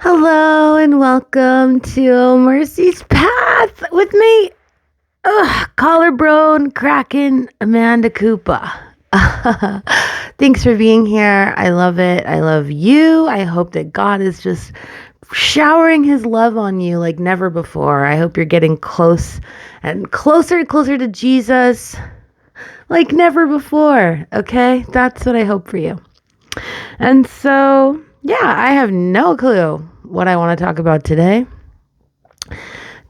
Hello and welcome to Mercy's Path with me, collarbone cracking Amanda Koopa. Thanks for being here. I love it. I love you. I hope that God is just showering his love on you like never before. I hope you're getting close and closer to Jesus like never before. Okay? That's what I hope for you. And so, yeah, I have no clue what I want to talk about today.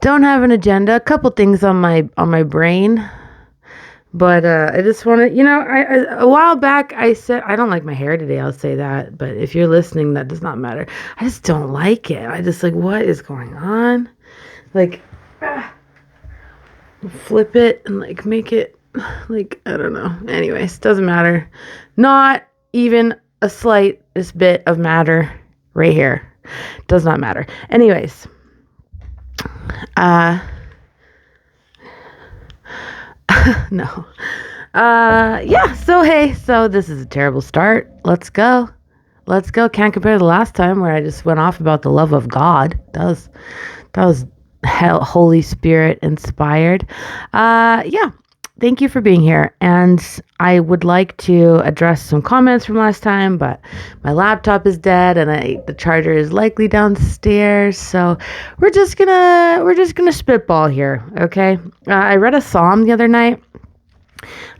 Don't have an agenda. A couple things on my brain, but I just want to, I a while back I said I don't like my hair today. I'll say that, but if you're listening, that does not matter. I just don't like it. I just like, what is going on? Like, flip it and like make it like, I don't know. Anyways, doesn't matter. Not even a slightest bit of matter right here. Does not matter. Anyways, no. Yeah, so this is a terrible start. Let's go. Can't compare to the last time where I just went off about the love of God. That was Holy Spirit inspired. Yeah. Thank you for being here. And I would like to address some comments from last time, but my laptop is dead and the charger is likely downstairs. So we're just gonna spitball here. Okay. I read a psalm the other night.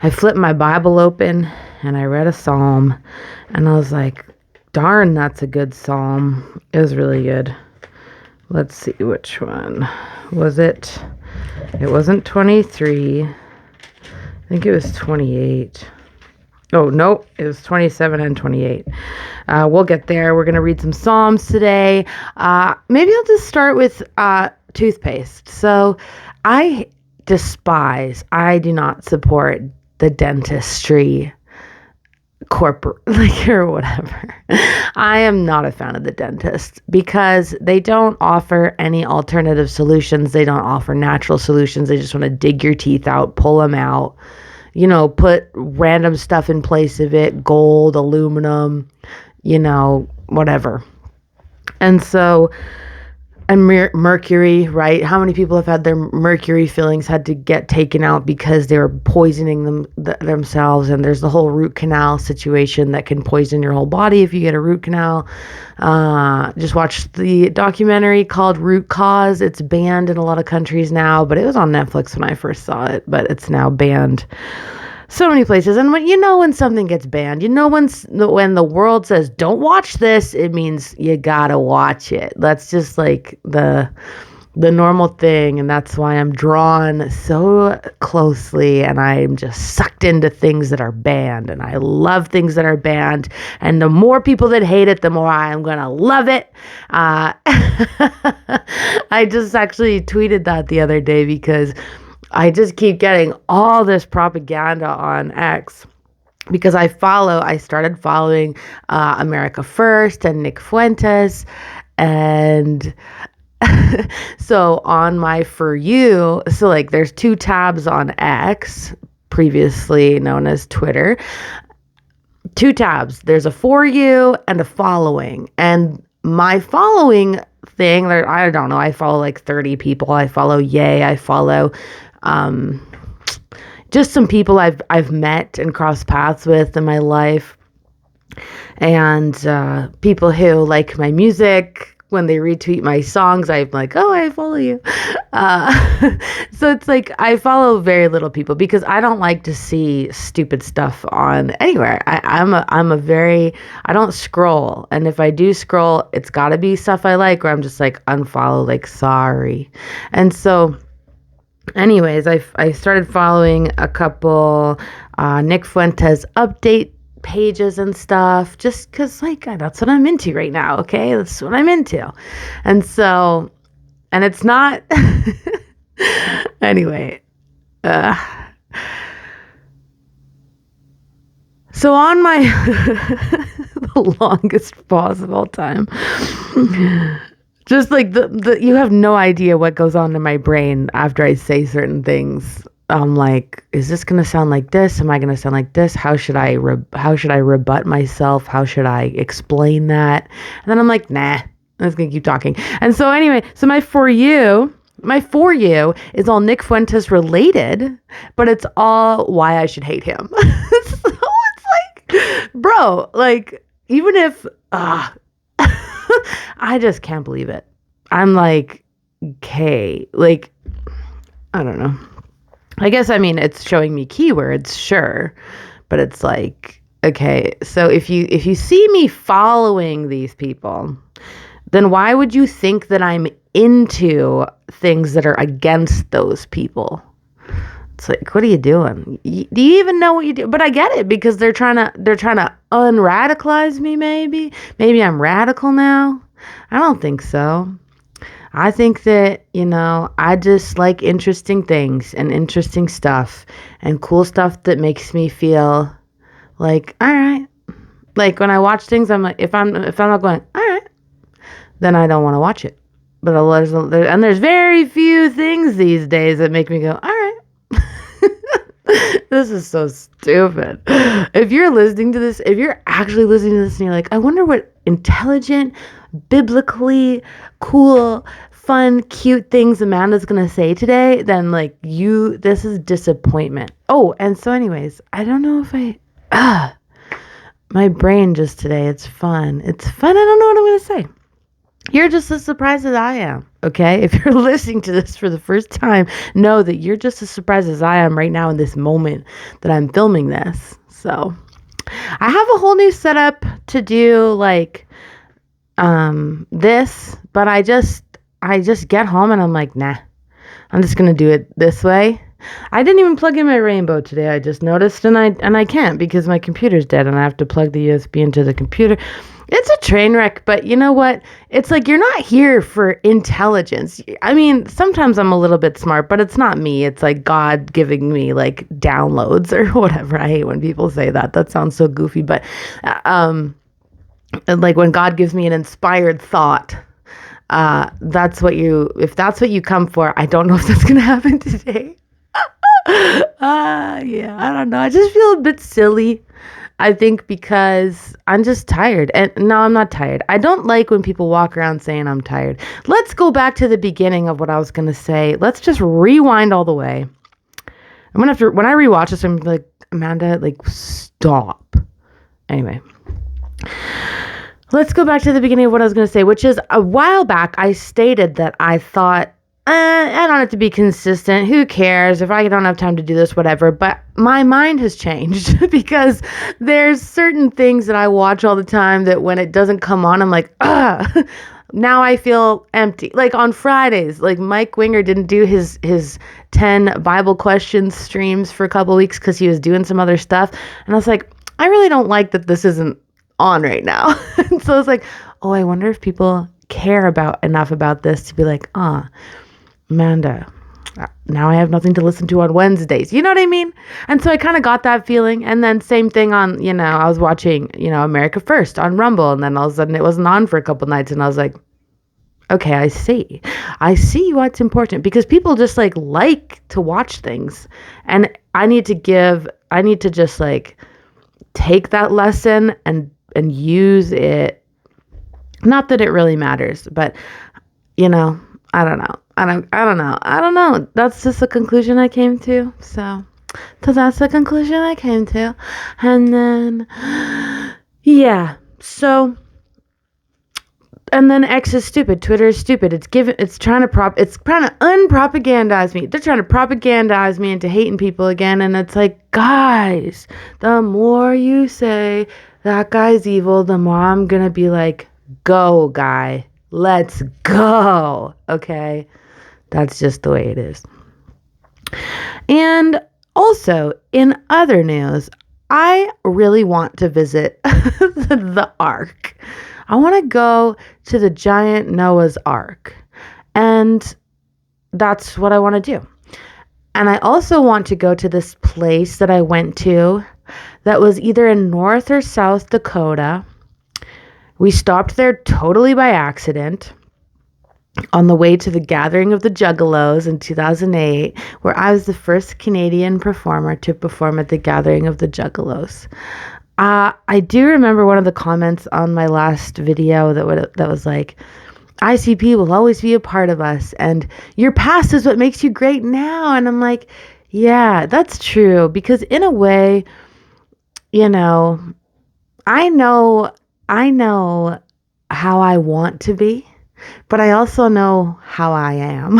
I flipped my Bible open and I read a psalm and I was like, darn, that's a good psalm. It was really good. Let's see, which one was it? It wasn't 23. I think it was 28. Oh, no, it was 27 and 28. We'll get there. We're going to read some Psalms today. Maybe I'll just start with toothpaste. So I do not support the dentistry corporate, or whatever. I am not a fan of the dentist because they don't offer any alternative solutions. They don't offer natural solutions. They just want to dig your teeth out, pull them out, put random stuff in place of it, gold, aluminum, whatever. And so, and mercury, right? How many people have had their mercury fillings had to get taken out because they were poisoning themselves? And there's the whole root canal situation that can poison your whole body if you get a root canal. Just watched the documentary called Root Cause. It's banned in a lot of countries now, but it was on Netflix when I first saw it, but it's now banned so many places. And when something gets banned, when the world says don't watch this, it means you gotta watch it. That's just like the normal thing, and that's why I'm drawn so closely and I'm just sucked into things that are banned, and I love things that are banned, and the more people that hate it, the more I'm gonna love it. I just actually tweeted that the other day because I just keep getting all this propaganda on X because I started following America First and Nick Fuentes, and so on my For You, so like there's two tabs on X, previously known as Twitter, two tabs. There's a For You and a following, and my following thing, I don't know, I follow like 30 people. I follow Ye, I follow just some people I've met and crossed paths with in my life, and people who like my music. When they retweet my songs, I'm like, oh, I follow you. So it's like I follow very little people because I don't like to see stupid stuff on anywhere. I don't scroll, and if I do scroll, it's got to be stuff I like, or I'm just like unfollow, like sorry. And so anyways, I started following a couple Nick Fuentes update pages and stuff, just because like that's what I'm into right now. Okay, that's what I'm into. And so, and it's not anyway. So on my the longest pause of all time, just like the you have no idea what goes on in my brain after I say certain things. I'm like, is this going to sound like this? Am I going to sound like this? How should I rebut myself? How should I explain that? And then I'm like, nah, I'm just gonna keep talking. And so anyway, so my For You is all Nick Fuentes related, but it's all why I should hate him. So it's like, bro, like, even if, I just can't believe it. I'm like, okay, like, I don't know. I guess, I mean, it's showing me keywords, sure, but it's like, okay, so if you see me following these people, then why would you think that I'm into things that are against those people? It's like, what are you doing? Do you even know what you do? But I get it, because they're trying to unradicalize me. Maybe I'm radical now. I don't think so. I think that, I just like interesting things and interesting stuff and cool stuff that makes me feel like, all right. Like when I watch things, I'm like, if I'm not going, all right, then I don't want to watch it. But there's very few things these days that make me go, all right. This is so stupid. If you're actually listening to this and you're like, I wonder what intelligent, biblically cool, fun, cute things Amanda's gonna say today, then like this is disappointment. Oh, and so anyways, I don't know if my brain just today, it's fun. I don't know what I'm gonna say. You're just as surprised as I am, okay? If you're listening to this for the first time, know that you're just as surprised as I am right now in this moment that I'm filming this. So, I have a whole new setup to do like this, but I just get home and I'm like, nah, I'm just gonna do it this way. I didn't even plug in my rainbow today. I just noticed, and I can't because my computer's dead and I have to plug the USB into the computer. It's a train wreck, but you know what? It's like, you're not here for intelligence. I mean, sometimes I'm a little bit smart, but it's not me. It's like God giving me like downloads or whatever. I hate when people say that. That sounds so goofy, but like when God gives me an inspired thought, if that's what you come for, I don't know if that's going to happen today. Yeah, I don't know. I just feel a bit silly. I think because I'm just tired. And no, I'm not tired. I don't like when people walk around saying I'm tired. Let's go back to the beginning of what I was going to say. Let's just rewind all the way. I'm going to have to, when I rewatch this, I'm like, Amanda, like, stop. Anyway, let's go back to the beginning of what I was going to say, which is a while back, I stated that I thought, I don't have to be consistent. Who cares if I don't have time to do this, whatever. But my mind has changed because there's certain things that I watch all the time that when it doesn't come on, I'm like, now I feel empty. Like on Fridays, like Mike Winger didn't do his 10 Bible questions streams for a couple weeks because he was doing some other stuff. And I was like, I really don't like that this isn't on right now. And so I was like, oh, I wonder if people care enough about this to be like, Amanda, now I have nothing to listen to on Wednesdays. You know what I mean? And so I kind of got that feeling. And then same thing on, I was watching, America First on Rumble. And then all of a sudden it wasn't on for a couple nights. And I was like, okay, I see what's important, because people just like to watch things. And I need to just like take that lesson and use it. Not that it really matters, but I don't know. I don't know. That's just the conclusion I came to. So that's the conclusion I came to. And then, yeah. So, and then X is stupid. Twitter is stupid. It's trying to unpropagandize me. They're trying to propagandize me into hating people again. And it's like, guys, the more you say that guy's evil, the more I'm going to be like, go, guy. Let's go. Okay. That's just the way it is. And also, in other news, I really want to visit the Ark. I want to go to the giant Noah's Ark. And that's what I want to do. And I also want to go to this place that I went to that was either in North or South Dakota. We stopped there totally by accident on the way to the Gathering of the Juggalos in 2008, where I was the first Canadian performer to perform at the Gathering of the Juggalos. I do remember one of the comments on my last video that was like, ICP will always be a part of us, and your past is what makes you great now. And I'm like, yeah, that's true. Because in a way, you know, I know, I know how I want to be, but I also know how I am.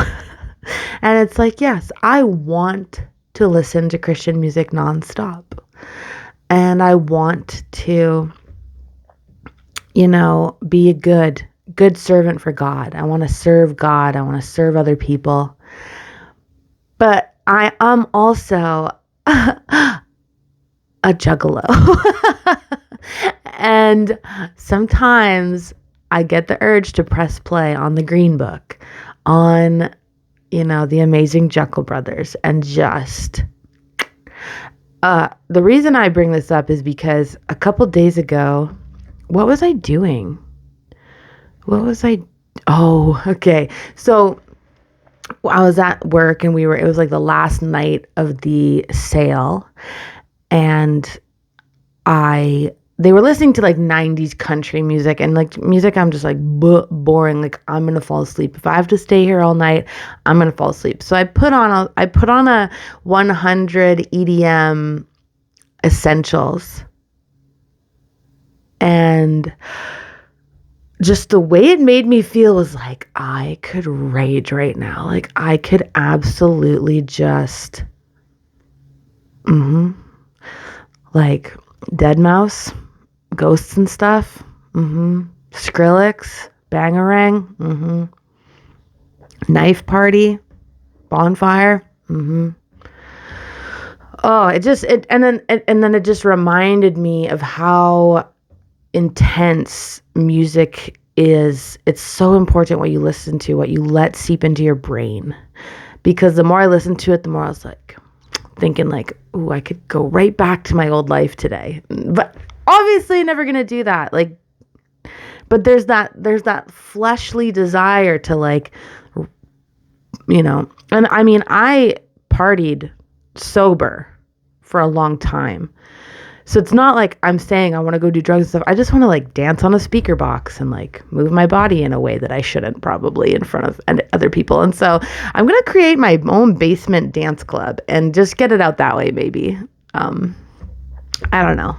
And it's like, yes, I want to listen to Christian music nonstop. And I want to, be a good servant for God. I want to serve God. I want to serve other people. But I am also a juggalo. And sometimes I get the urge to press play on the Green Book, on, the Amazing Juggle Brothers, and just the reason I bring this up is because a couple days ago, what was I doing? Oh, okay. So I was at work and it was like the last night of the sale, and they were listening to like 90s country music, and like music I'm just like boring, like I'm going to fall asleep. If I have to stay here all night, I'm going to fall asleep. So I put on a 100 EDM essentials, and just the way it made me feel was like I could rage right now. Like I could absolutely just like Deadmau5, Ghosts and Stuff, Skrillex, Bangarang, Knife Party, Bonfire, Oh, and then it just reminded me of how intense music is. It's so important what you listen to, what you let seep into your brain. Because the more I listened to it, the more I was like thinking like, ooh, I could go right back to my old life today. But obviously never going to do that. Like, but there's that fleshly desire to like, and I mean, I partied sober for a long time. So it's not like I'm saying I want to go do drugs and stuff. I just want to like dance on a speaker box and like move my body in a way that I shouldn't probably in front of other people. And so I'm going to create my own basement dance club and just get it out that way maybe. I don't know.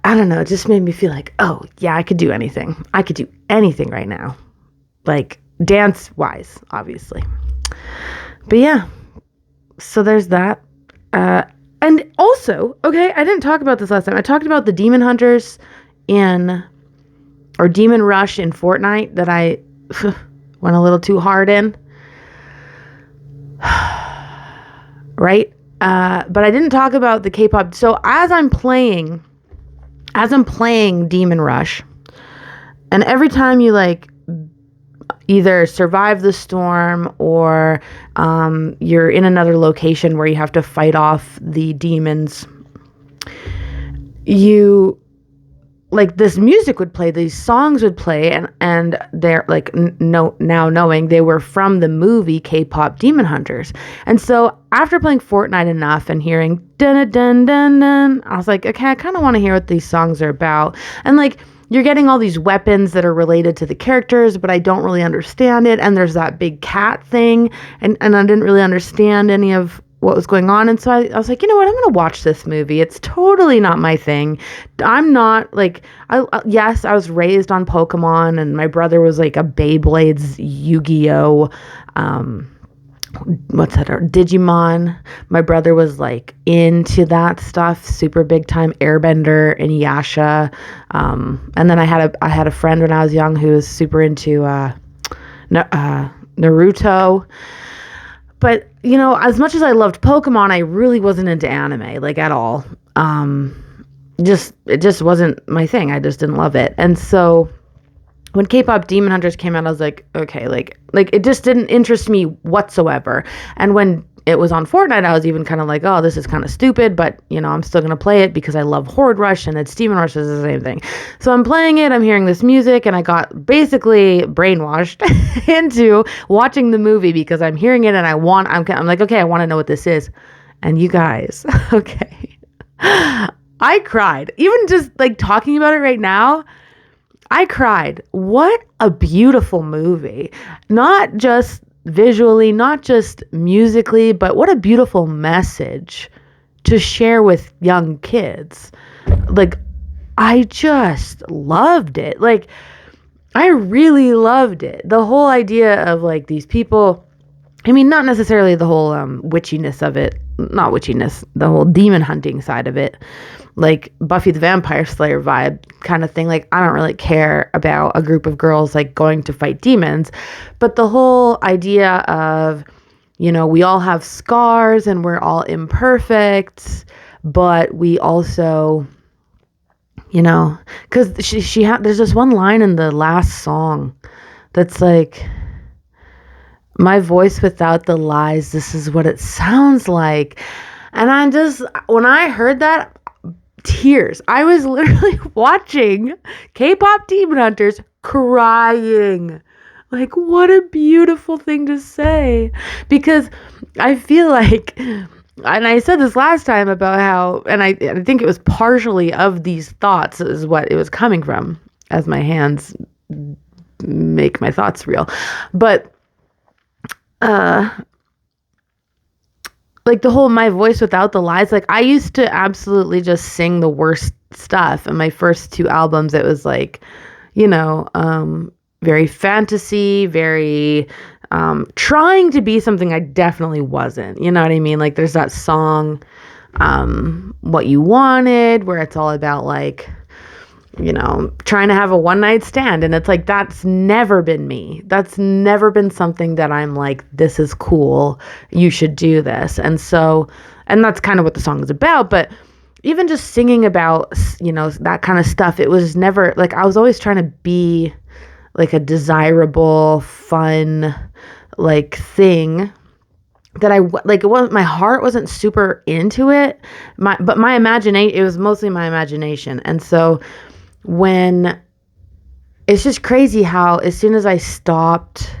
It just made me feel like, oh yeah, I could do anything. I could do anything right now. Like dance wise, obviously. But yeah, so there's that. And also, okay, I didn't talk about this last time. I talked about the Demon Hunters or Demon Rush in Fortnite that I went a little too hard in. Right? But I didn't talk about the K-pop. So as I'm playing Demon Rush, and every time you like either survive the storm or you're in another location where you have to fight off the demons, you like this music would play, these songs would play, and they're like now knowing they were from the movie Kpop Demon Hunters. And so after playing Fortnite enough and hearing dun dun dun dun, I was like, okay, I kind of want to hear what these songs are about. And like you're getting all these weapons that are related to the characters, but I don't really understand it. And there's that big cat thing, and I didn't really understand any of what was going on. And so I was like, you know what? I'm going to watch this movie. It's totally not my thing. I'm not like, yes, I was raised on Pokemon, and my brother was like a Beyblades, Yu-Gi-Oh, what's that? Digimon. My brother was like into that stuff, super big time, Airbender and Yasha. And then I had a friend when I was young who was super into Naruto. But as much as I loved Pokemon, I really wasn't into anime like at all. It just wasn't my thing. I just didn't love it. And so when Kpop Demon Hunters came out, I was like, okay, like it just didn't interest me whatsoever. And when it was on Fortnite, I was even kind of like, oh, this is kind of stupid, but I'm still going to play it because I love Horde Rush, and it's Demon Rush is the same thing. So I'm playing it, I'm hearing this music, and I got basically brainwashed into watching the movie because I'm hearing it and I'm like, okay, I want to know what this is. And you guys, okay. I cried. Even just like talking about it right now, I cried. What a beautiful movie. Not just visually, not just musically, but what a beautiful message to share with young kids. Like, I just loved it. Like, I really loved it. The whole idea of like these people, I mean, not necessarily the whole witchiness of it, not witchiness, the whole demon hunting side of it, like Buffy the Vampire Slayer vibe kind of thing. Like, I don't really care about a group of girls like going to fight demons, but the whole idea of, you know, we all have scars and we're all imperfect, but we also, you know, because there's this one line in the last song that's like, my voice without the lies, this is what it sounds like. And I just, when I heard that, tears. I was literally watching Kpop Demon Hunters crying. Like, what a beautiful thing to say. Because I feel like, and I said this last time about how, and I think it was partially of these thoughts is what it was coming from, as my hands make my thoughts real. But like the whole my voice without the lies, like I used to absolutely just sing the worst stuff. In my first two albums, it was like, you know, very fantasy, very trying to be something I definitely wasn't. You know what I mean? Like there's that song, What You Wanted, where it's all about like, you know, trying to have a one night stand. And it's like, that's never been me. That's never been something that I'm like, this is cool. You should do this. And so, and that's kind of what the song is about. But even just singing about, you know, that kind of stuff, it was never like, I was always trying to be like a desirable, fun, like thing that I like. It wasn't, my heart wasn't super into it. But my imagination, it was mostly my imagination. And so, when it's just crazy how as soon as I stopped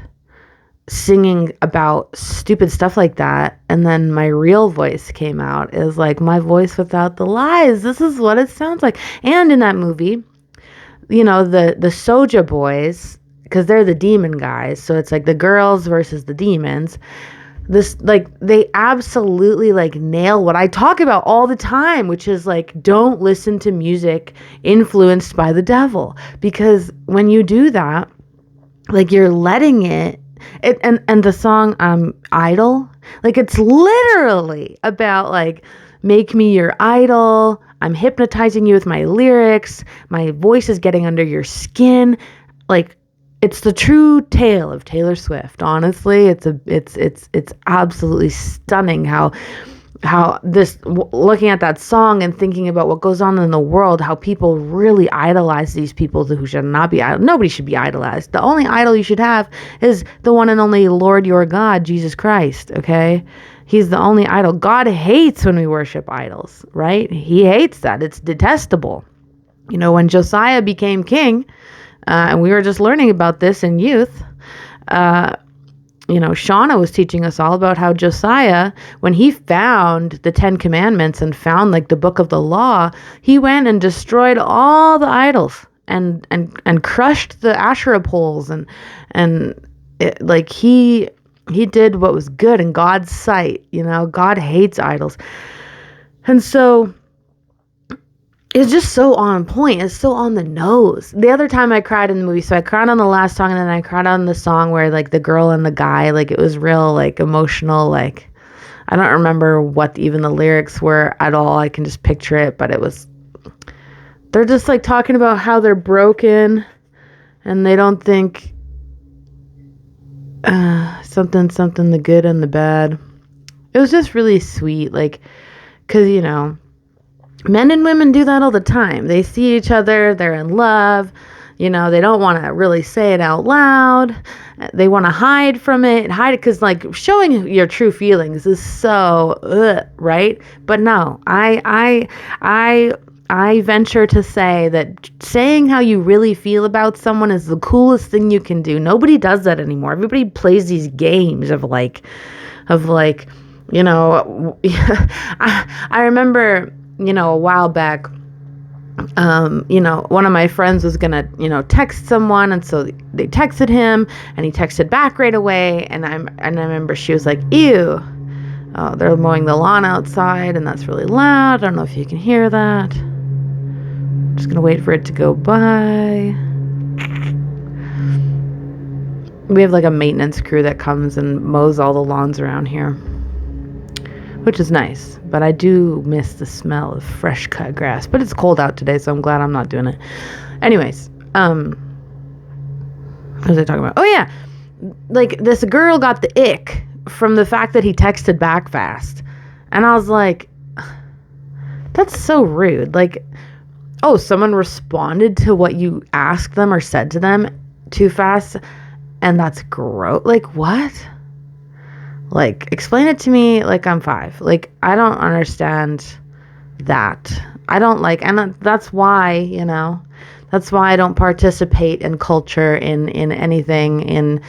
singing about stupid stuff like that and then my real voice came out, is like my voice without the lies, this is what it sounds like. And in that movie, you know, the Soja boys, because they're the demon guys, so it's like the girls versus the demons. This, like, they absolutely like nail what I talk about all the time, which is like, don't listen to music influenced by the devil, because when you do that, like you're letting it and the song Idol, like it's literally about like, make me your idol, I'm hypnotizing you with my lyrics, my voice is getting under your skin. Like, it's the true tale of Taylor Swift. Honestly, it's absolutely stunning how this, looking at that song and thinking about what goes on in the world, how people really idolize these people who should not be idol. Nobody should be idolized. The only idol you should have is the one and only Lord your God, Jesus Christ. Okay, He's the only idol. God hates when we worship idols, right? He hates that. It's detestable. You know, when Josiah became king. And we were just learning about this in youth. You know, Shauna was teaching us all about how Josiah, when he found the 10 Commandments and found like the book of the law, he went and destroyed all the idols and crushed the Asherah poles and it, like he did what was good in God's sight. You know, God hates idols, and so. It's just so on point. It's so on the nose. The other time I cried in the movie, so I cried on the last song and then I cried on the song where like the girl and the guy, like it was real like emotional. Like I don't remember what even the lyrics were at all. I can just picture it, but it was, they're just like talking about how they're broken and they don't think something, the good and the bad. It was just really sweet. Like, cause you know, men and women do that all the time. They see each other, they're in love, you know, they don't want to really say it out loud. They want to hide from it, because like showing your true feelings is so, right? But no, I venture to say that saying how you really feel about someone is the coolest thing you can do. Nobody does that anymore. Everybody plays these games of like, you know, I remember a while back, one of my friends was gonna, text someone, and so they texted him, and he texted back right away, and I remember she was like, "Ew, oh, they're mowing the lawn outside, and that's really loud. I don't know if you can hear that. I'm just gonna wait for it to go by." We have like a maintenance crew that comes and mows all the lawns around here, which is nice, but I do miss the smell of fresh cut grass. But it's cold out today, so I'm glad I'm not doing it. Anyways, what was I talking about? Oh yeah, like this girl got the ick from the fact that he texted back fast, and I was like, that's so rude. Like, oh, someone responded to what you asked them or said to them too fast, and that's gross. Like, what? Like, explain it to me like I'm 5. Like, I don't understand that. I don't like, and that's why, that's why I don't participate in culture, in anything, in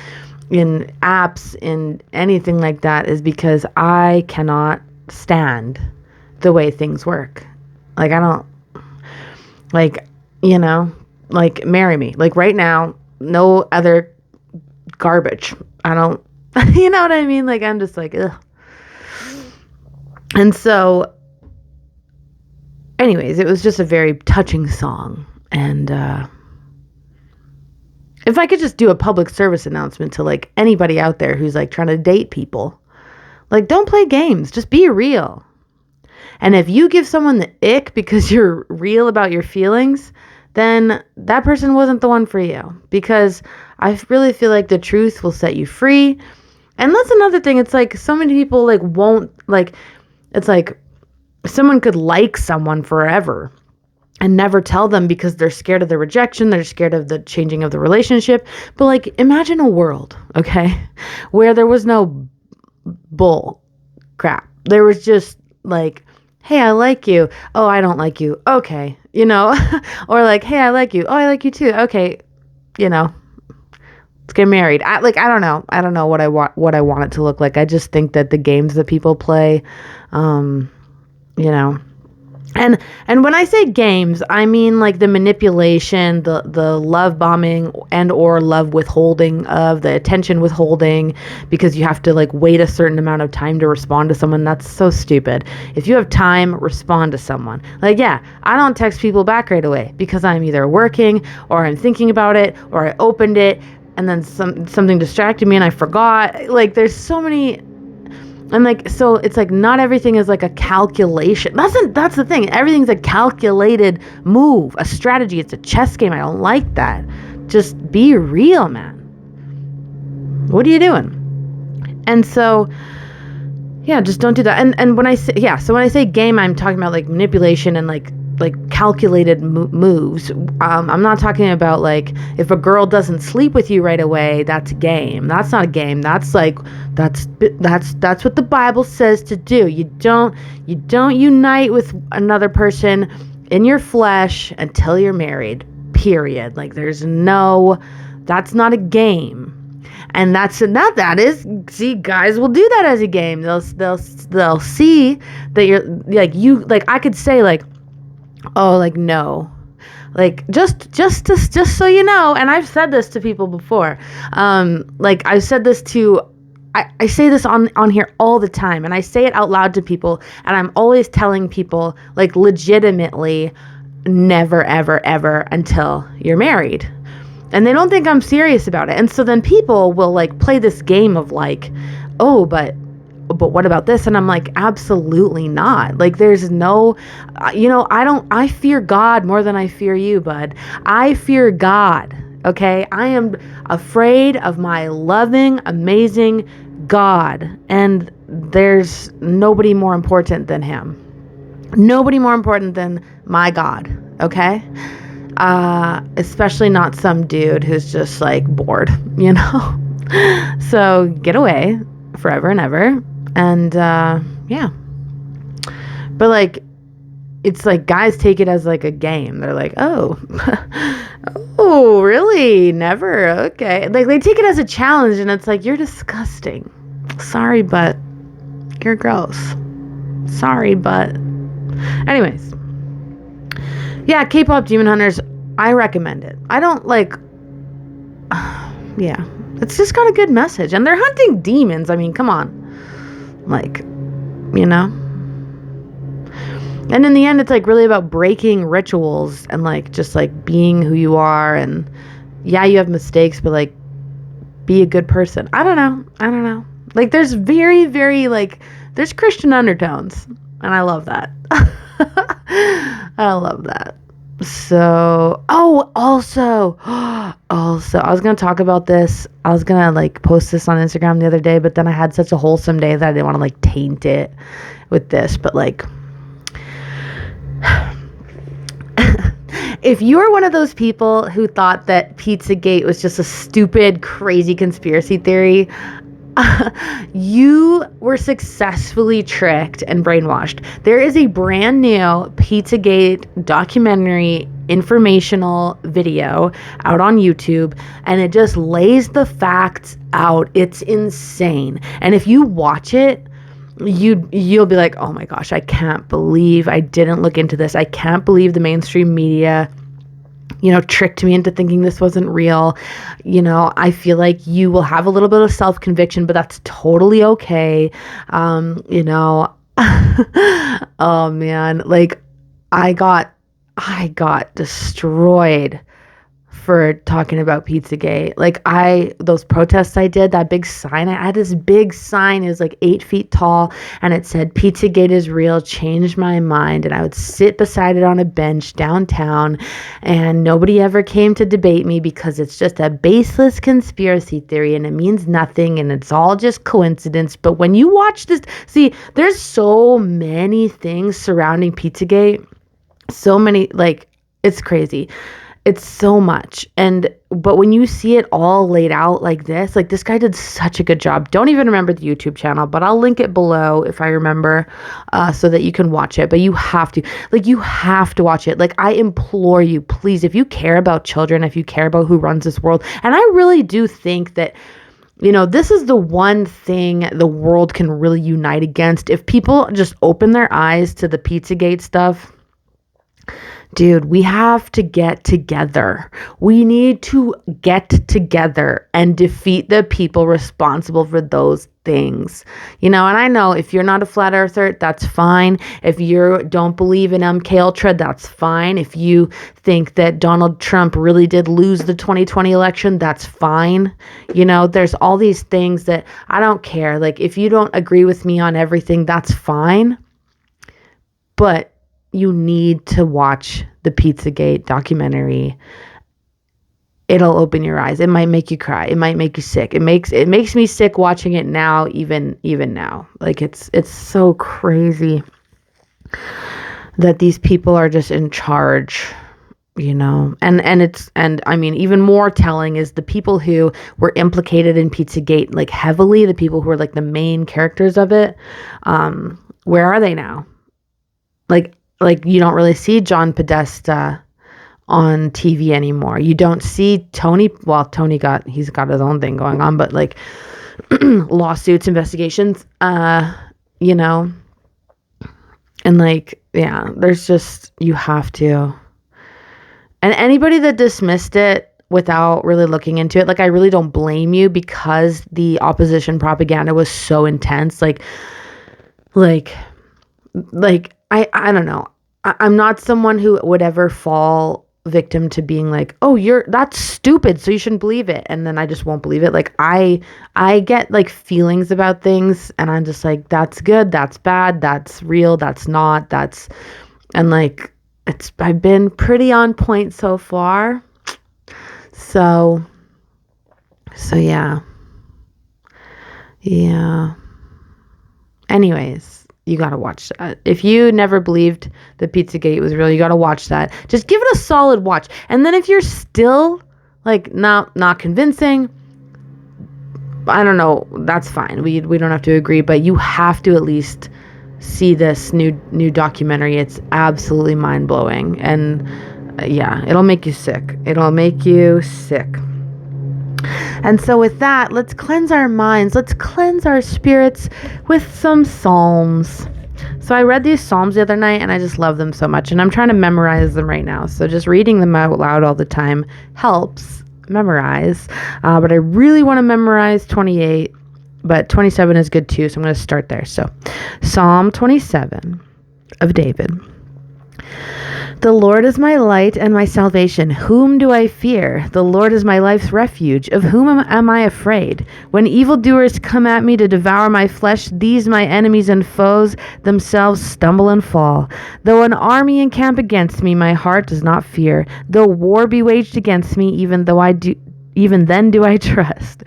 apps, in anything like that, is because I cannot stand the way things work. Like, I don't, like, like, marry me. Like, right now, no other garbage. I don't, you know what I mean? Like, I'm just like, ugh. And so, anyways, it was just a very touching song. And if I could just do a public service announcement to, like, anybody out there who's, like, trying to date people, like, don't play games. Just be real. And if you give someone the ick because you're real about your feelings, then that person wasn't the one for you. Because I really feel like the truth will set you free. And that's another thing. It's like so many people like won't, like, it's like someone could like someone forever and never tell them because they're scared of the rejection. They're scared of the changing of the relationship. But like, imagine a world, okay, where there was no bull crap. There was just like, hey, I like you. Oh, I don't like you. Okay. Or like, hey, I like you. Oh, I like you too. Okay. Let's get married. I don't know. I don't know what I want it to look like. I just think that the games that people play, and when I say games, I mean like the manipulation, the love bombing and or love withholding of the attention withholding, because you have to like wait a certain amount of time to respond to someone. That's so stupid. If you have time, respond to someone. Like, yeah, I don't text people back right away because I'm either working or I'm thinking about it or I opened it and then something distracted me and I forgot. Like, there's so many, and like, so it's like not everything is like a calculation. That's the thing. Everything's a calculated move, a strategy. It's a chess game. I don't like that. Just be real, man. What are you doing? And so, yeah, just don't do that. And when I say game, I'm talking about like manipulation and like calculated moves. I'm not talking about like if a girl doesn't sleep with you right away, that's a game. That's not a game. That's like that's what the Bible says to do. You don't unite with another person in your flesh until you're married. Period. Like that's not a game. And that is, see, guys will do that as a game. They'll see that you're like I could say like, oh, like, no, like, just so you know, and I've said this to people before, like, I've said this to, I say this on here all the time, and I say it out loud to people, and I'm always telling people, like, legitimately, never, ever, ever until you're married. And they don't think I'm serious about it. And so then people will, like, play this game of, like, oh, but what about this? And I'm like, absolutely not. Like, there's no, I fear God more than I fear you, bud. I fear God. Okay. I am afraid of my loving, amazing God. And there's nobody more important than him. Nobody more important than my God. Okay. Especially not some dude who's just like bored, So get away forever and ever. And, yeah, but like, it's like guys take it as like a game. They're like, oh, oh, really? Never. Okay. Like they take it as a challenge, and it's like, you're disgusting. Sorry, but you're gross. Sorry, but Anyways, yeah, Kpop Demon Hunters, I recommend it. I don't like, yeah, it's just got a good message, and they're hunting demons. I mean, come on, like, you know. And in the end, it's like really about breaking rituals and like just like being who you are. And yeah, you have mistakes, but like be a good person. I don't know. Like there's very, very like there's Christian undertones, and I love that. I love that. So, also, I was gonna talk about this. I was gonna like post this on Instagram the other day, but then I had such a wholesome day that I didn't want to like taint it with this. But like, if you're one of those people who thought that Pizzagate was just a stupid, crazy conspiracy theory, you were successfully tricked and brainwashed. There is a brand new Pizzagate documentary informational video out on YouTube, and it just lays the facts out. It's insane. And if you watch it, you'll be like, oh my gosh, I can't believe I didn't look into this. I can't believe the mainstream media, tricked me into thinking this wasn't real. I feel like you will have a little bit of self-conviction, but that's totally okay. Oh man, like I got destroyed for talking about Pizzagate. Like those protests I did, that big sign, I had this big sign, it was like 8 feet tall, and it said, Pizzagate is real, changed my mind. And I would sit beside it on a bench downtown, and nobody ever came to debate me because it's just a baseless conspiracy theory and it means nothing and it's all just coincidence. But when you watch this, see, there's so many things surrounding Pizzagate, so many, like, it's crazy. It's so much. But when you see it all laid out like this guy did such a good job. Don't even remember the YouTube channel, but I'll link it below if I remember, so that you can watch it. But you have to watch it. Like, I implore you, please, if you care about children, if you care about who runs this world, and I really do think that, this is the one thing the world can really unite against. If people just open their eyes to the Pizzagate stuff, dude, we have to get together. We need to get together and defeat the people responsible for those things. And I know if you're not a flat earther, that's fine. If you don't believe in MK Ultra, that's fine. If you think that Donald Trump really did lose the 2020 election, that's fine. There's all these things that I don't care. Like, if you don't agree with me on everything, that's fine. But you need to watch the Pizzagate documentary. It'll open your eyes. It might make you cry. It might make you sick. It makes me sick watching it now, even now. Like, it's so crazy that these people are just in charge, and I mean, even more telling is the people who were implicated in Pizzagate, like, heavily, the people who are like the main characters of it. Where are they now? Like you don't really see John Podesta on TV anymore. You don't see Tony. Well, he's got his own thing going on, but like lawsuits, investigations, and like, yeah, there's just, you have to. And anybody that dismissed it without really looking into it, like, I really don't blame you, because the opposition propaganda was so intense. Like I don't know. I'm not someone who would ever fall victim to being like, oh, that's stupid, so you shouldn't believe it. And then I just won't believe it. Like, I get like feelings about things, and I'm just like, that's good, that's bad, that's real, that's not, and like, I've been pretty on point so far. So yeah. Anyways, you got to watch that. If you never believed that Pizzagate was real, you got to watch that. Just give it a solid watch. And then if you're still like not convincing, I don't know, that's fine. We don't have to agree, but you have to at least see this new documentary. It's absolutely mind-blowing. And yeah, it'll make you sick. And so with that, let's cleanse our minds. Let's cleanse our spirits with some psalms. So I read these Psalms the other night and I just love them so much. And I'm trying to memorize them right now. So just reading them out loud all the time helps memorize. But I really want to memorize 28. But 27 is good too. So I'm going to start there. So Psalm 27 of David. The Lord is my light and my salvation. Whom do I fear? The Lord is my life's refuge. Of whom am I afraid? When evildoers come at me to devour my flesh, these my enemies and foes themselves stumble and fall. Though an army encamp against me, my heart does not fear. Though war be waged against me, even then do I trust.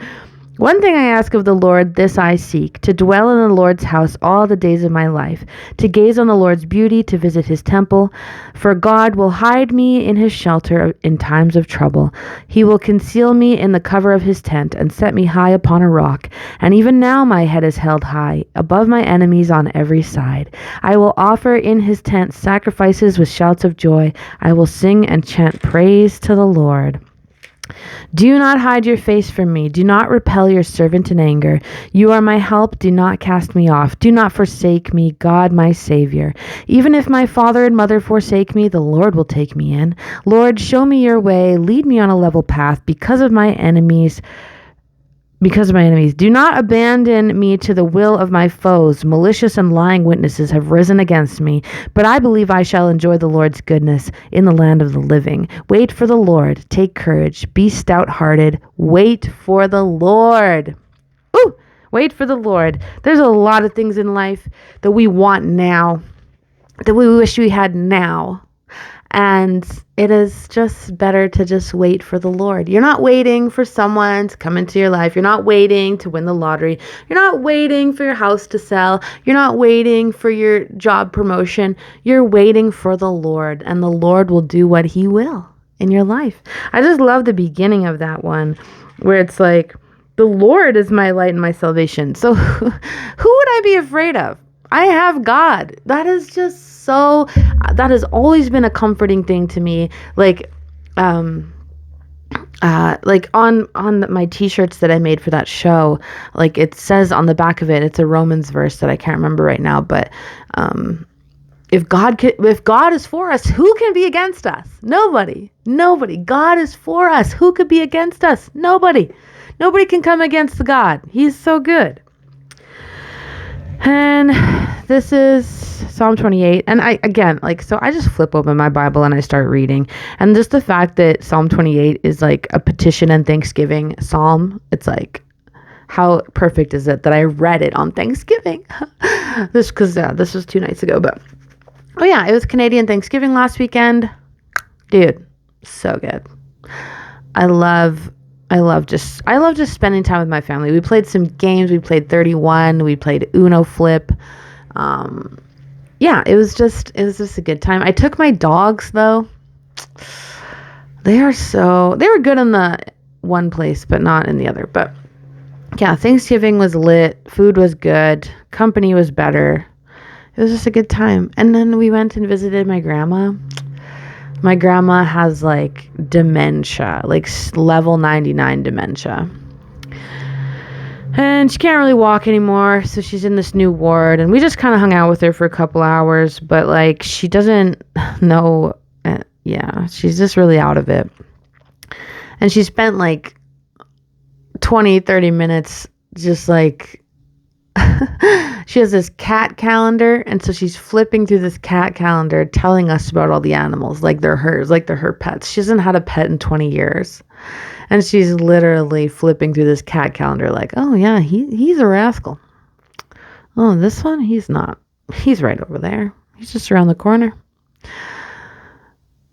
One thing I ask of the Lord, this I seek, to dwell in the Lord's house all the days of my life, to gaze on the Lord's beauty, to visit his temple. For God will hide me in his shelter in times of trouble. He will conceal me in the cover of his tent and set me high upon a rock. And even now my head is held high, above my enemies on every side. I will offer in his tent sacrifices with shouts of joy. I will sing and chant praise to the Lord. Do not hide your face from me. Do not repel your servant in anger. You are my help. Do not cast me off. Do not forsake me, God, my Savior. Even if my father and mother forsake me, the Lord will take me in. Lord, show me your way. Lead me on a level path because of my enemies. Do not abandon me to the will of my foes. Malicious and lying witnesses have risen against me, but I believe I shall enjoy the Lord's goodness in the land of the living. Wait for the Lord. Take courage. Be stout-hearted. Wait for the Lord. Ooh, wait for the Lord. There's a lot of things in life that we want now, that we wish we had now. And it is just better to just wait for the Lord. You're not waiting for someone to come into your life. You're not waiting to win the lottery. You're not waiting for your house to sell. You're not waiting for your job promotion. You're waiting for the Lord, and the Lord will do what he will in your life. I just love the beginning of that one where it's like, the Lord is my light and my salvation. So who would I be afraid of? I have God. That is just so, that has always been a comforting thing to me. Like on my t-shirts that I made for that show, like it says on the back of it, it's a Romans verse that I can't remember right now, but if God is for us, who can be against us? Nobody. God is for us. Who could be against us? Nobody can come against God. He's so good. And this is Psalm 28. And I just flip open my Bible and I start reading. And just the fact that Psalm 28 is like a petition and thanksgiving psalm, it's like, how perfect is it that I read it on Thanksgiving? This was 2 nights ago, but oh yeah, it was Canadian Thanksgiving last weekend. Dude, so good. I love just spending time with my family. We played some games. We played 31. We played Uno Flip. It was just a good time. I took my dogs though. They were good in the one place, but not in the other. But yeah, Thanksgiving was lit. Food was good. Company was better. It was just a good time. And then we went and visited my grandma. My grandma has like dementia, like level 99 dementia. And she can't really walk anymore, so she's in this new ward. And we just kind of hung out with her for a couple hours, but like she doesn't know. She's just really out of it. And she spent like 20-30 minutes just like she has this cat calendar, and so she's flipping through this cat calendar telling us about all the animals like they're hers, like they're her pets. She hasn't had a pet in 20 years, and she's literally flipping through this cat calendar like, oh yeah, he's a rascal. Oh, this one, he's not. He's right over there. He's just around the corner.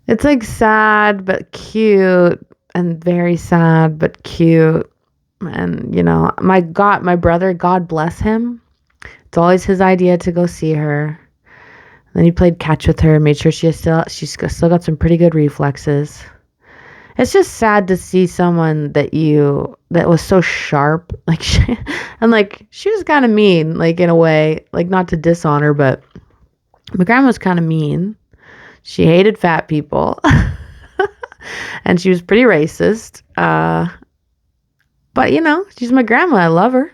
It's like sad but cute, and very sad but cute. And, my brother, God bless him. It's always his idea to go see her. Then he played catch with her, made sure she's still got some pretty good reflexes. It's just sad to see someone that was so sharp. Like, she was kind of mean, like in a way, like not to dishonor, but my grandma was kind of mean. She hated fat people. And she was pretty racist. But, she's my grandma. I love her.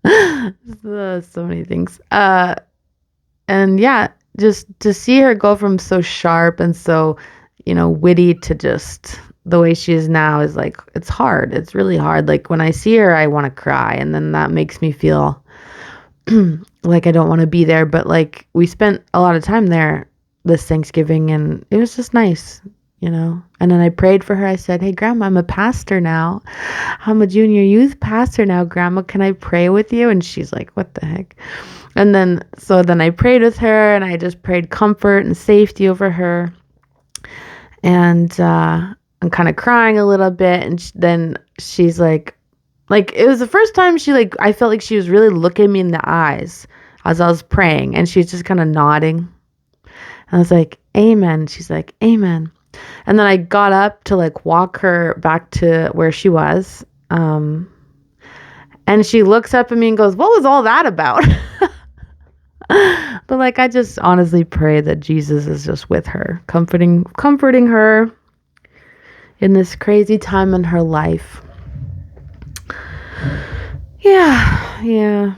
So many things. And yeah, just to see her go from so sharp and so, witty to just the way she is now is like, it's hard. It's really hard. Like when I see her, I want to cry. And then that makes me feel like I don't want to be there. But like we spent a lot of time there this Thanksgiving and it was just nice. And then I prayed for her. I said, "Hey, Grandma, I'm a pastor now. I'm a junior youth pastor now, Grandma. Can I pray with you?" And she's like, "What the heck?" And then I prayed with her and I just prayed comfort and safety over her. And I'm kind of crying a little bit. And then she's like, it was the first time I felt like she was really looking me in the eyes as I was praying. And she's just kind of nodding. And I was like, "Amen." She's like, "Amen." And then I got up to walk her back to where she was. And she looks up at me and goes, "What was all that about?" But I just honestly pray that Jesus is just with her, comforting her in this crazy time in her life. Yeah.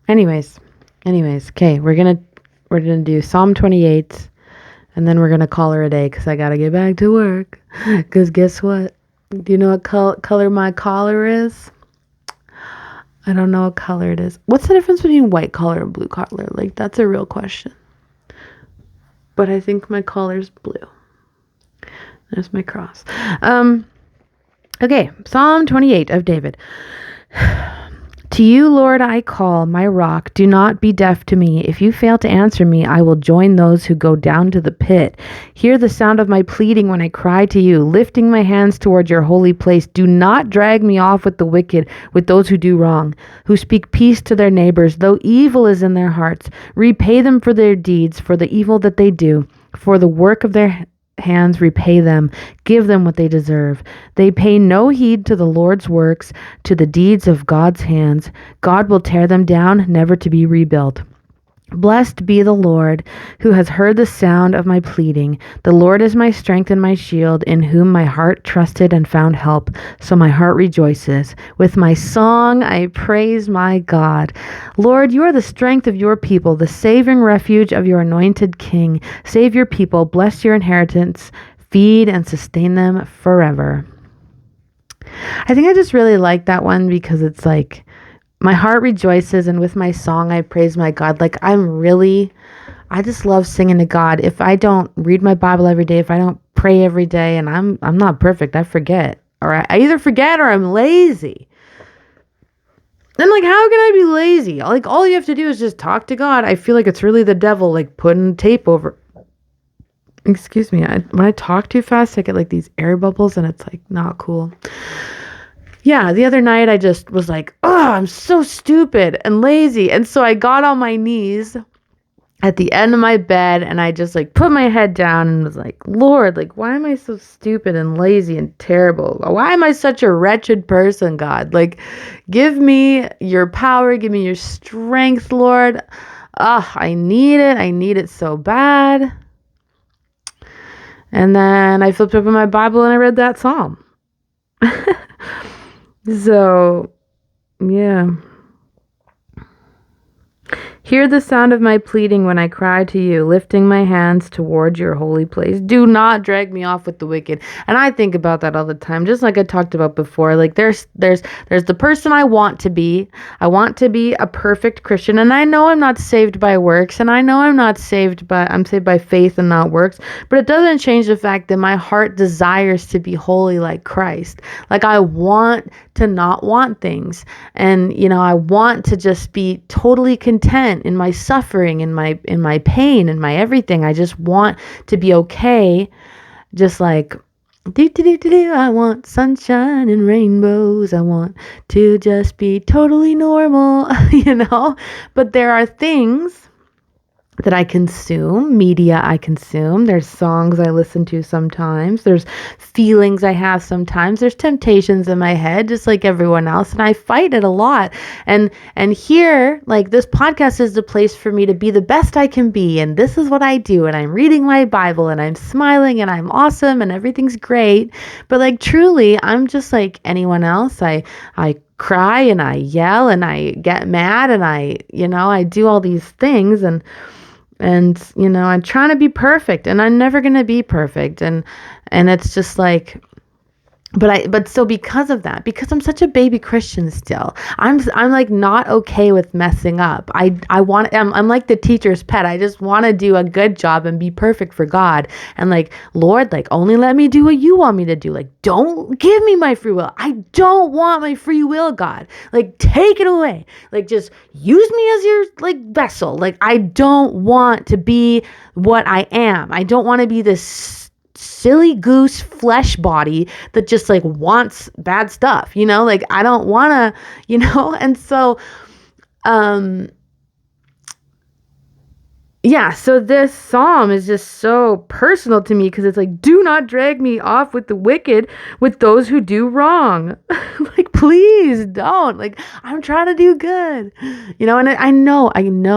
Anyways, okay, we're gonna do Psalm 28, and then we're gonna call her a day because I gotta get back to work. Because guess what? Do you know what color my collar is? I don't know what color it is. What's the difference between white collar and blue collar? That's a real question. But I think my collar's blue. There's my cross. Okay, Psalm 28 of David. To you, Lord, I call, my rock. Do not be deaf to me. If you fail to answer me, I will join those who go down to the pit. Hear the sound of my pleading when I cry to you, lifting my hands toward your holy place. Do not drag me off with the wicked, with those who do wrong, who speak peace to their neighbors, though evil is in their hearts. Repay them for their deeds, for the evil that they do, for the work of their hands repay them. Give them what they deserve. They pay no heed to the Lord's works, to the deeds of God's hands. God will tear them down, never to be rebuilt. Blessed be the Lord, who has heard the sound of my pleading. The Lord is my strength and my shield, in whom my heart trusted and found help. So my heart rejoices. With my song I praise my God. Lord, you are the strength of your people, the saving refuge of your anointed King. Save your people, bless your inheritance, feed and sustain them forever. I think I just really like that one because it's my heart rejoices, and with my song I praise my God. I just love singing to God. If I don't read my Bible every day, if I don't pray every day, and I'm not perfect, I forget. Or I either forget or I'm lazy. And how can I be lazy? All you have to do is just talk to God. I feel like it's really the devil putting tape over. Excuse me. When I talk too fast, I get these air bubbles and it's not cool. Yeah, the other night I just was oh, I'm so stupid and lazy. And so I got on my knees at the end of my bed and I just put my head down and was Lord, why am I so stupid and lazy and terrible? Why am I such a wretched person, God? Give me your power, give me your strength, Lord. I need it. I need it so bad. And then I flipped open my Bible and I read that psalm. So, yeah. Hear the sound of my pleading when I cry to you, lifting my hands toward your holy place. Do not drag me off with the wicked. And I think about that all the time, just like I talked about before. There's the person I want to be. I want to be a perfect Christian, and I know I'm not saved by works, and I know I'm saved by faith and not works. But it doesn't change the fact that my heart desires to be holy like Christ. I want to not want things, and I want to just be totally content in my suffering, in my pain, in my everything. I just want to be okay. Just I want sunshine and rainbows. I want to just be totally normal, But there are things that I consume, media I consume. There's songs I listen to sometimes. There's feelings I have sometimes. There's temptations in my head, just like everyone else, and I fight it a lot. And here, like, this podcast is the place for me to be the best I can be, and this is what I do, and I'm reading my Bible, and I'm smiling, and I'm awesome, and everything's great. But like, truly, I'm just like anyone else. I cry and I yell and I get mad and I do all these things, and I'm trying to be perfect, and I'm never going to be perfect. And it's just like, but so because of that, because I'm such a baby Christian still, I'm like not okay with messing up. I'm like the teacher's pet. I just want to do a good job and be perfect for God. And like, Lord, like, only let me do what you want me to do. Like, don't give me my free will. I don't want my free will, God. Like, take it away. Like, just use me as your like vessel. Like, I don't want to be what I am. I don't want to be this silly goose flesh body that just like wants bad stuff, like I don't want to, and so yeah, so this psalm is just so personal to me because it's like, do not drag me off with the wicked, with those who do wrong. Like, please don't. Like, I'm trying to do good, and I know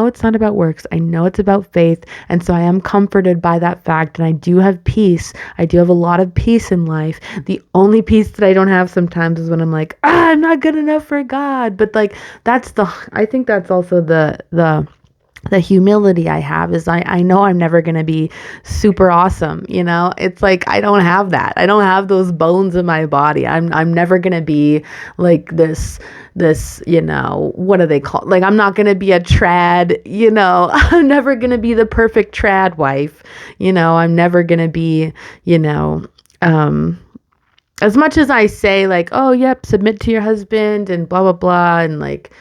it's not about works. I know it's about faith. And so I am comforted by that fact. And I do have peace. I do have a lot of peace in life. The only peace that I don't have sometimes is when I'm like, I'm not good enough for God. But like, I think that's also the humility I have is I know I'm never going to be super awesome. It's like, I don't have that. I don't have those bones in my body. I'm never going to be like this, what do they call, like, I'm not going to be a trad, I'm never going to be the perfect trad wife. I'm never going to be, as much as I say like, oh, yep, submit to your husband and blah, blah, blah. And like,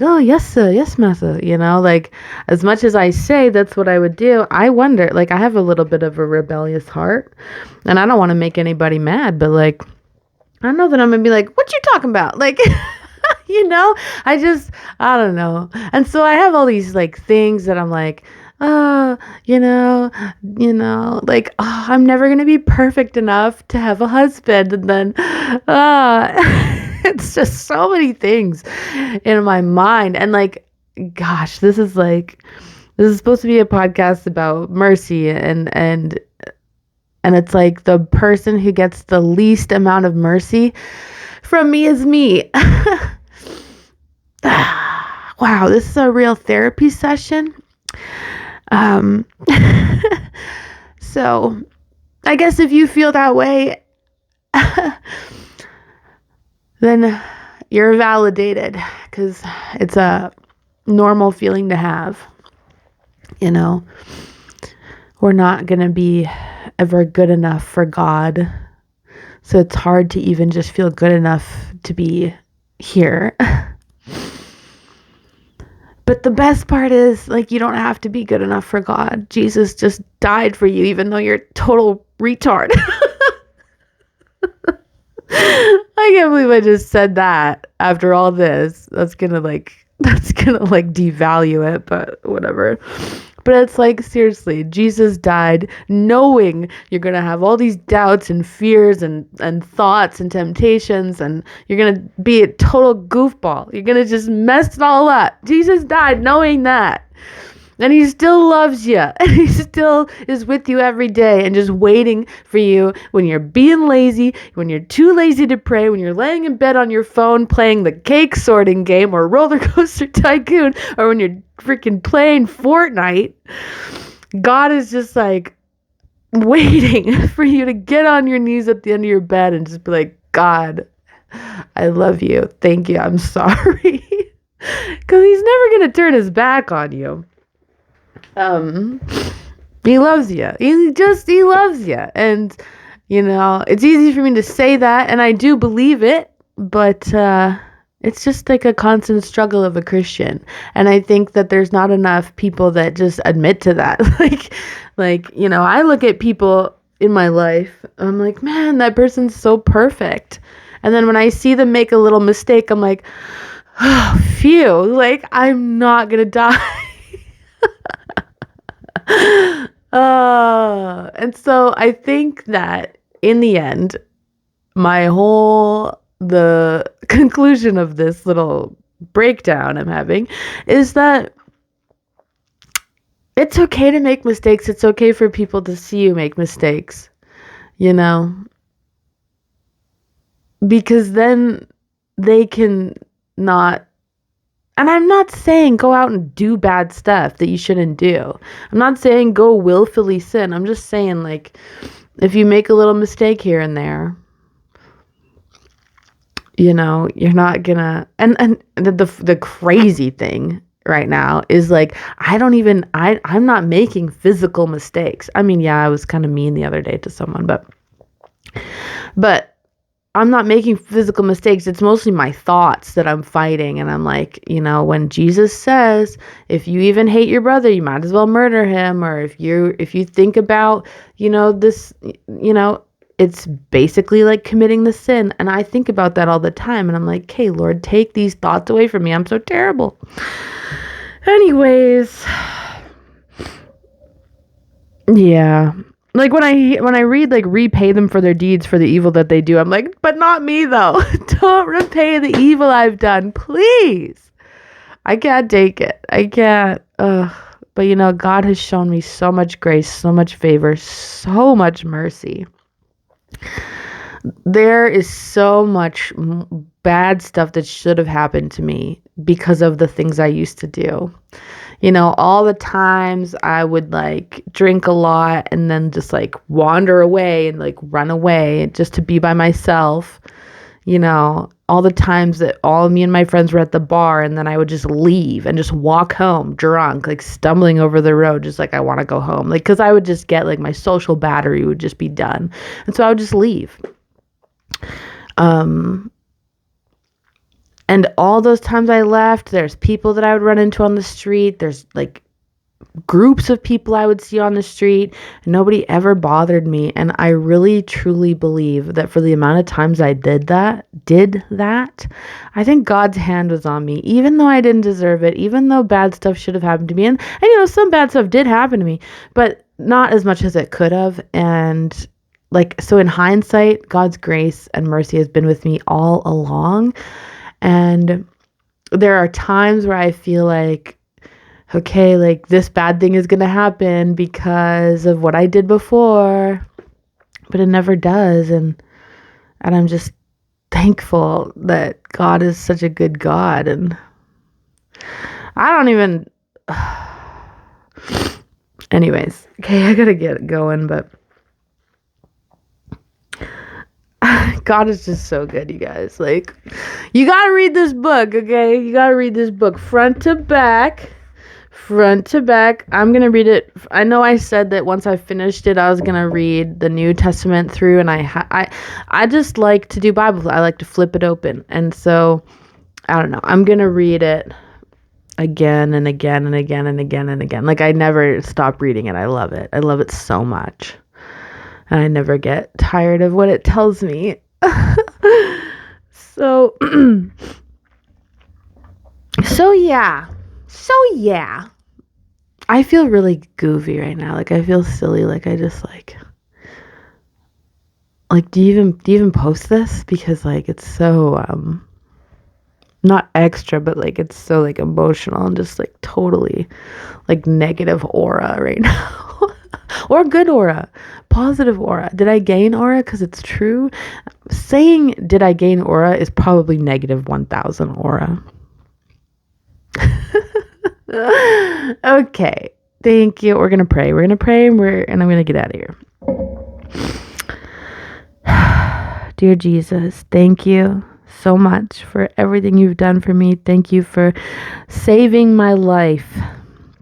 oh, yes, sir. Yes, master. Like, as much as I say that's what I would do, I wonder, like, I have a little bit of a rebellious heart and I don't want to make anybody mad, but like, I don't know that I'm going to be like, what you talking about? Like, I don't know. And so I have all these like things that I'm like, oh, like, oh, I'm never going to be perfect enough to have a husband. And then, it's just so many things in my mind. And like, gosh, this is supposed to be a podcast about mercy and it's like the person who gets the least amount of mercy from me is me. Wow, this is a real therapy session. So I guess if you feel that way, then you're validated, because it's a normal feeling to have. We're not going to be ever good enough for God. So it's hard to even just feel good enough to be here. But the best part is, like, you don't have to be good enough for God. Jesus just died for you, even though you're a total retard. I can't believe I just said that after all this. That's gonna devalue it, but whatever. But it's like, seriously, Jesus died knowing you're going to have all these doubts and fears and thoughts and temptations, and you're going to be a total goofball. You're going to just mess it all up. Jesus died knowing that. And he still loves you. And he still is with you every day and just waiting for you when you're being lazy, when you're too lazy to pray, when you're laying in bed on your phone playing the cake sorting game or Roller Coaster Tycoon, or when you're freaking playing Fortnite. God is just like waiting for you to get on your knees at the end of your bed and just be like, God, I love you. Thank you. I'm sorry. Because he's never going to turn his back on you. He loves you. He loves you. And, it's easy for me to say that, and I do believe it, but, it's just like a constant struggle of a Christian. And I think that there's not enough people that just admit to that. I look at people in my life, I'm like, man, that person's so perfect. And then when I see them make a little mistake, I'm like, oh, phew, like, I'm not going to die. And so I think that in the end, the conclusion of this little breakdown I'm having is that it's okay to make mistakes. It's okay for people to see you make mistakes, you know, because then they can not. And I'm not saying go out and do bad stuff that you shouldn't do. I'm not saying go willfully sin. I'm just saying, like, if you make a little mistake here and there, you know, you're not gonna. And the crazy thing right now is, like, I'm not making physical mistakes. I mean, yeah, I was kind of mean the other day to someone, but I'm not making physical mistakes. It's mostly my thoughts that I'm fighting. And I'm like, you know, when Jesus says, if you even hate your brother, you might as well murder him. Or if you think about, you know, this, you know, it's basically like committing the sin. And I think about that all the time. And I'm like, hey, Lord, take these thoughts away from me. I'm so terrible. Anyways, yeah. Like when I read, like, repay them for their deeds for the evil that they do, I'm like, but not me though. Don't repay the evil I've done, please. I can't take it. I can't. Ugh. But you know, God has shown me so much grace, so much favor, so much mercy. There is so much bad stuff that should have happened to me because of the things I used to do. You know, all the times I would, like, drink a lot and then just, like, wander away and, like, run away just to be by myself. You know, all the times that all of me and my friends were at the bar and then I would just leave and just walk home drunk, like, stumbling over the road, just like, I want to go home. Like, because I would just get, like, my social battery would just be done. And so I would just leave. And all those times I left, there's people that I would run into on the street. There's, like, groups of people I would see on the street. And nobody ever bothered me. And I really, truly believe that for the amount of times I did that, I think God's hand was on me, even though I didn't deserve it, even though bad stuff should have happened to me. And you know, some bad stuff did happen to me, but not as much as it could have. And, like, so in hindsight, God's grace and mercy has been with me all along. And there are times where I feel like, okay, like, this bad thing is going to happen because of what I did before, but it never does. And I'm just thankful that God is such a good God. And I don't even, anyways, okay, I got to get going, but God is just so good, you guys. Like, you gotta read this book, okay? You gotta read this book front to back. I'm gonna read it. I know I said that once I finished it, I was gonna read the New Testament through, and I just like to do Bible. I like to flip it open, and so I don't know. I'm gonna read it again and again and again and again and again. Like, I never stop reading it. I love it. I love it so much. And I never get tired of what it tells me. So yeah. I feel really goofy right now. Like, I feel silly. Like, I just, like, do you even post this? Because, like, it's so, not extra, but, like, it's so, like, emotional and just, like, totally, like, negative aura right now. Or good aura, positive aura. Did I gain aura? Because it's true. Saying did I gain aura is probably negative 1,000 aura. Okay. Thank you. We're going to pray. And I'm going to get out of here. Dear Jesus, thank you so much for everything you've done for me. Thank you for saving my life.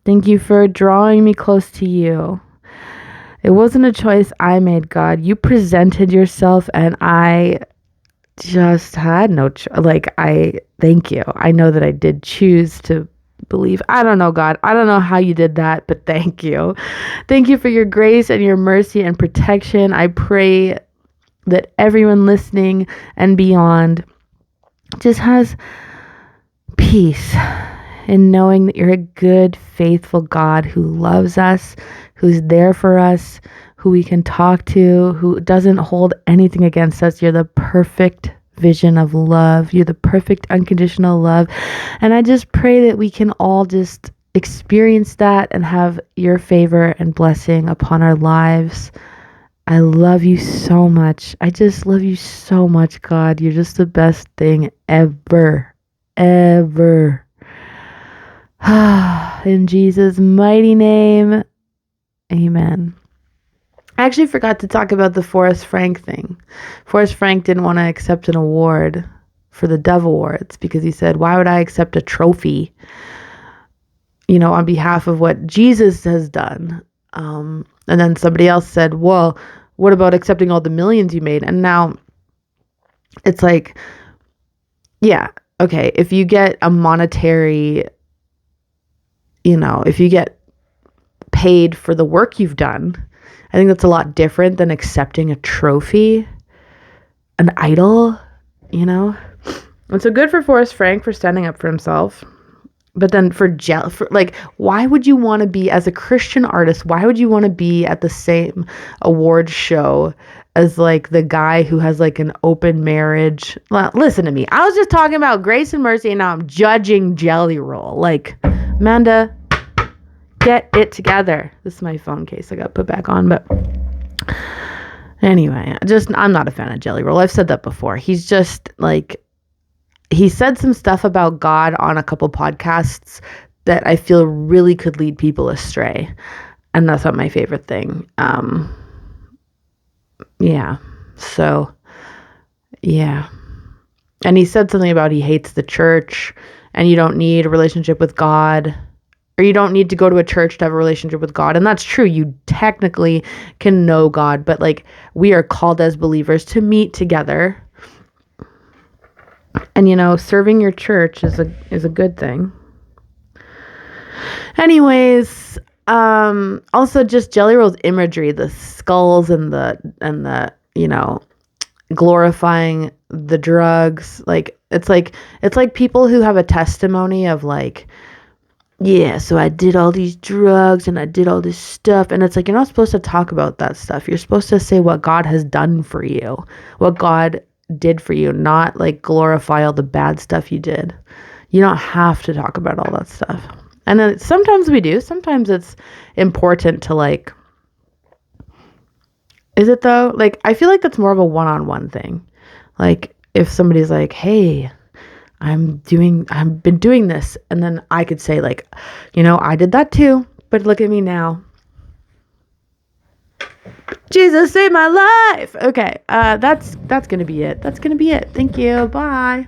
Thank you for drawing me close to you. It wasn't a choice I made, God. You presented yourself, and I just had no I thank you. I know that I did choose to believe. I don't know, God. I don't know how you did that, but thank you. Thank you for your grace and your mercy and protection. I pray that everyone listening and beyond just has peace in knowing that you're a good, faithful God who loves us, who's there for us, who we can talk to, who doesn't hold anything against us. You're the perfect vision of love. You're the perfect unconditional love. And I just pray that we can all just experience that and have your favor and blessing upon our lives. I love you so much. I just love you so much, God. You're just the best thing ever. Ever. In Jesus' mighty name, amen. I actually forgot to talk about the Forrest Frank thing. Forrest Frank didn't want to accept an award for the Dove Awards because he said, why would I accept a trophy, on behalf of what Jesus has done? And then somebody else said, well, what about accepting all the millions you made? And now it's like, yeah, okay, if you get a monetary, if you get paid for the work you've done, I think that's a lot different than accepting a trophy, an idol, And so good for Forrest Frank for standing up for himself. But then why would you want to be, as a Christian artist, why would you want to be at the same award show as like the guy who has like an open marriage? Well, listen to me. I was just talking about grace and mercy and now I'm judging Jelly Roll. Like, Amanda, get it together. This is my phone case I got put back on, but anyway, I'm not a fan of Jelly Roll. I've said that before. He's just like, he said some stuff about God on a couple podcasts that I feel really could lead people astray. And that's not my favorite thing. Yeah. So, yeah. And he said something about he hates the church and you don't need a relationship with God, or you don't need to go to a church to have a relationship with God. And that's true. You technically can know God, but like we are called as believers to meet together. And serving your church is a good thing. Anyways, also just Jelly Roll's imagery, the skulls and the glorifying the drugs. Like it's like people who have a testimony of like, yeah, so I did all these drugs and I did all this stuff. And it's like, you're not supposed to talk about that stuff. You're supposed to say what God has done for you, what God did for you, not like glorify all the bad stuff you did. You don't have to talk about all that stuff. And then sometimes we do. Sometimes it's important to like, is it though? Like, I feel like that's more of a one-on-one thing. Like if somebody's like, hey, I've been doing this. And then I could say like, I did that too, but look at me now. Jesus saved my life. Okay. That's going to be it. Thank you. Bye.